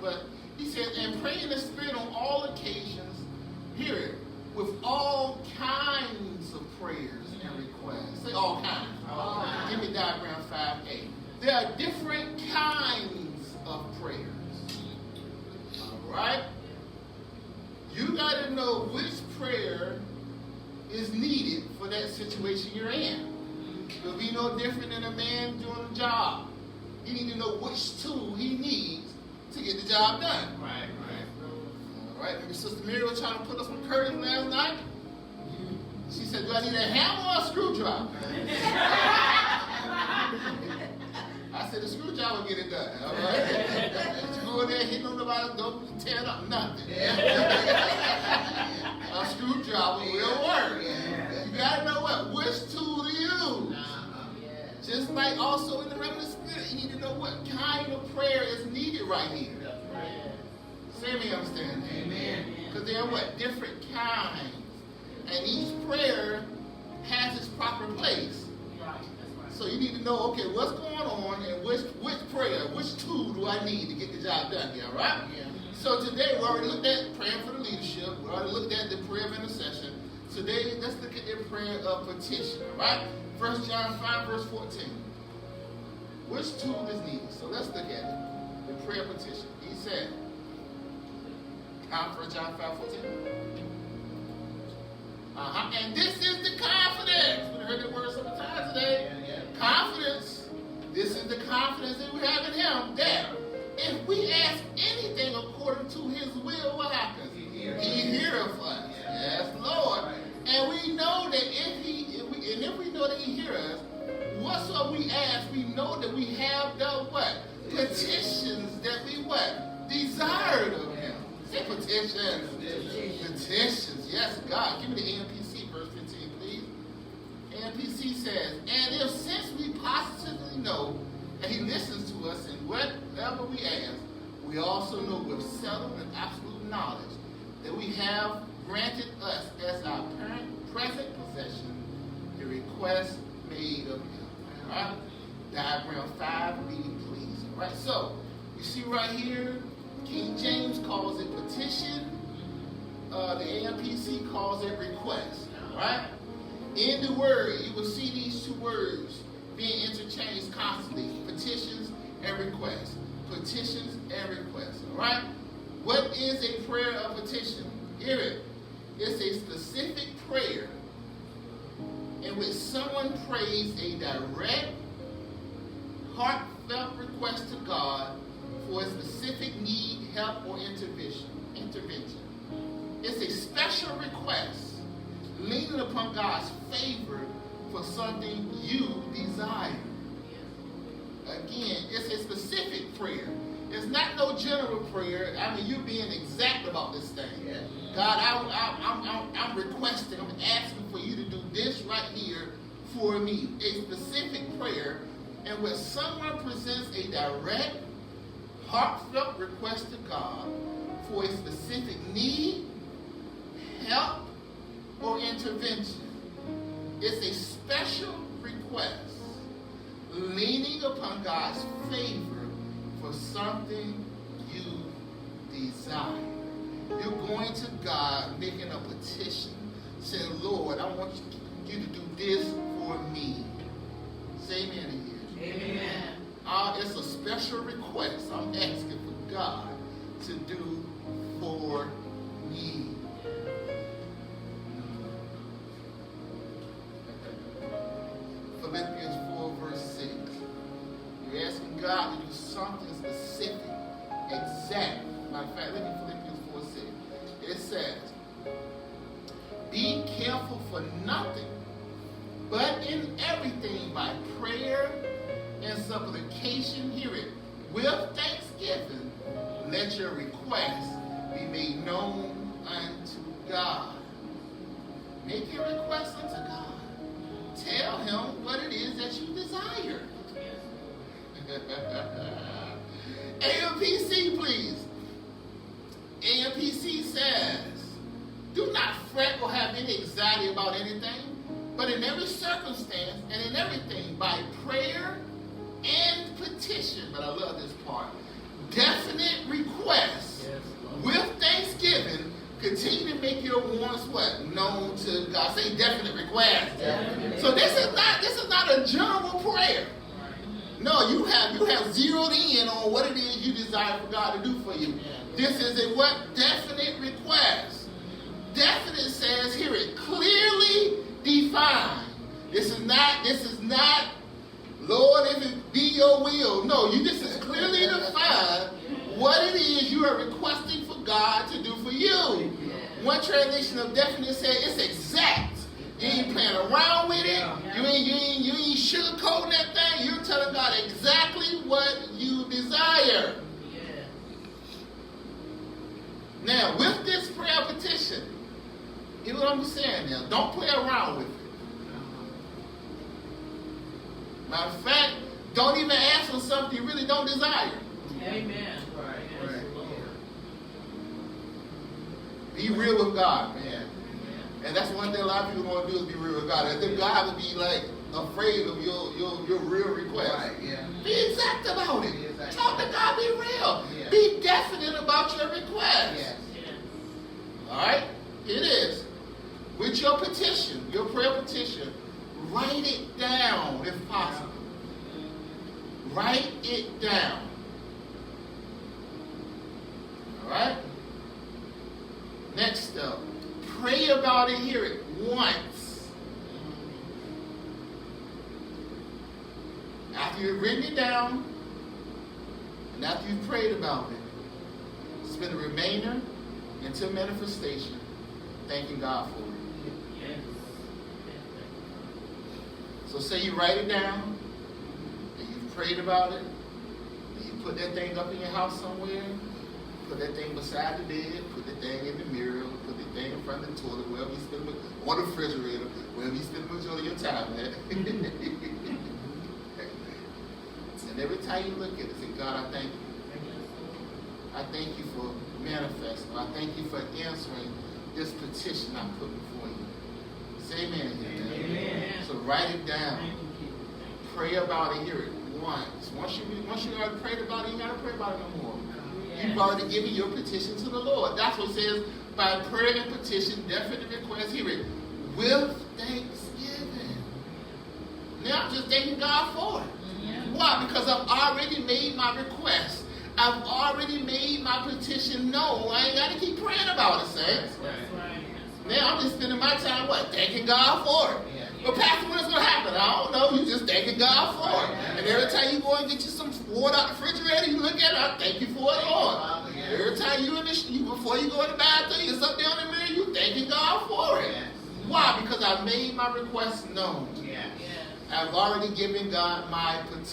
but he says, and pray in the Spirit on all occasions, hear it, with all kinds of prayers and requests. Say all kinds. All kinds. Give me diagram 5A. There are different kinds of prayers. All right? You got to know which prayer is needed for that situation you're in. It'll be no different than a man doing a job. He needs to know which tool he needs to get the job done. Right. All right, maybe Sister Mary was trying to put us some curtains last night. She said, do I need a hammer or a screwdriver? I said, the screwdriver will get it done. All right? You go in there, hitting on nobody's door, tear it up, nothing. A screwdriver will work. You got to know which tool to use. Just like also in the realm of the Spirit, you need to know what kind of prayer is needed right here. Say me understand. Amen. Because there are different kinds. And each prayer has its proper place. So you need to know, okay, what's going on and which prayer, which tool do I need to get the job done here, all right? Yeah. So today we already looked at praying for the leadership. We already looked at the prayer of intercession. Today, let's look at the prayer of petition, all right? 1 John 5, verse 14. Which tool is needed? So let's look at it. The prayer of petition. He said, 1 John 5, 14. And this is the confidence. We heard that word several times today. Confidence. This is the confidence that we have in him. That if we ask anything according to his will, what happens? He heareth us. Yes, Lord. And we know that if we know that he hears us, whatsoever we ask, we know that we have the what? Petitions that we what? Desired of him. Say petitions. Petitions. Yes, God. Give me the AMPC, verse 15, please. AMPC says, and if since we positively know that he listens to us in whatever we ask, we also know with settled and absolute knowledge that we have granted us as our present possession the request made of him. All right? Diagram 5, reading please. All right, so you see right here, King James calls it petition. The AMPC calls it request. All right? In the word, you will see these two words being interchanged constantly. Petitions and requests. Petitions and requests. All right? What is a prayer of petition? Hear it. It's a specific prayer in which someone prays a direct, heartfelt request to God for a specific need, help, or intervention. It's a special request leaning upon God's favor for something you desire. Again, it's a specific prayer. It's not no general prayer. I mean, you're being exact about this thing. God, I'm requesting, I'm asking for you to do this right here for me. A specific prayer in which someone presents a direct, heartfelt request to God for a specific need, help, or intervention. It's a special request leaning upon God's favor for something you desire. You're going to God making a petition saying, Lord, I want you to do this for me. Say amen in here. Amen. It's a special request I'm asking for God to do for me. Philippians 4, verse 6. You're asking God to do something specific, exact. Matter of fact, look at Philippians 4, 6. It says, be careful for nothing, but in everything by prayer and supplication, hear it, with thanksgiving, let your requests be made known unto God. Make your request unto God. Tell him what it is that you desire. AMPC, please. AMPC says, do not fret or have any anxiety about anything, but in every circumstance and in everything, by prayer and petition, but I love this part, definite request what? Known to God. Say definite request. Definite. So this is not a general prayer. No, you have zeroed in on what it is you desire for God to do for you. This is a what? Definite request. Definite says, hear it, clearly defined. This is not, Lord, if it be your will. No, this is clearly defined what it is you are requesting for God to do for you. One translation of definite says it's exact. You ain't playing around with it. You ain't sugarcoating that thing. You're telling God exactly what you desire. Now, with this prayer petition, hear what I'm saying now. Don't play around with it. Matter of fact, don't even ask for something you really don't desire. Amen. Right. Be real with God, man. And that's one thing a lot of people want to do is be real with God. And then God would be like afraid of your real request. Right, yeah. Be exact about it. Exact. Talk to God, be real. Yeah. Be definite about your request. Yes. Alright? Here it is. With your petition, your prayer petition, write it down if possible. Write it down. Alright? Next up, pray about it, hear it once. After you've written it down, and after you've prayed about it, spend the remainder until manifestation, thanking God for it. So say you write it down, and you've prayed about it, and you put that thing up in your house somewhere, put that thing beside the bed, put the thing in the mirror, put the thing in front of the toilet, wherever you spend it, or the refrigerator, wherever you spend the majority of your time at. And every time you look at it, say, God, I thank you. I thank you for manifesting. I thank you for answering this petition I put before you. Say amen. Amen. So write it down. Pray about it. Hear it once. Once you already prayed about it, you gotta pray about it no more. You've already given your petition to the Lord. That's what it says, by prayer and petition, definite request, hear it, with thanksgiving. Now I'm just thanking God for it. Why? Because I've already made my request. I've already made my petition known. I ain't got to keep praying about it, saints. Now I'm just spending my time, what? Thanking God for it. But Pastor, what's going to happen? I don't know. You just thanking God for it. And every time you go and get you some water out the refrigerator, you look at it, I thank you for it, Lord. Every time before you go in the bathroom, you sit down in the mirror, you thanking God for it. Why? Because I made my request known. I've already given God my petition.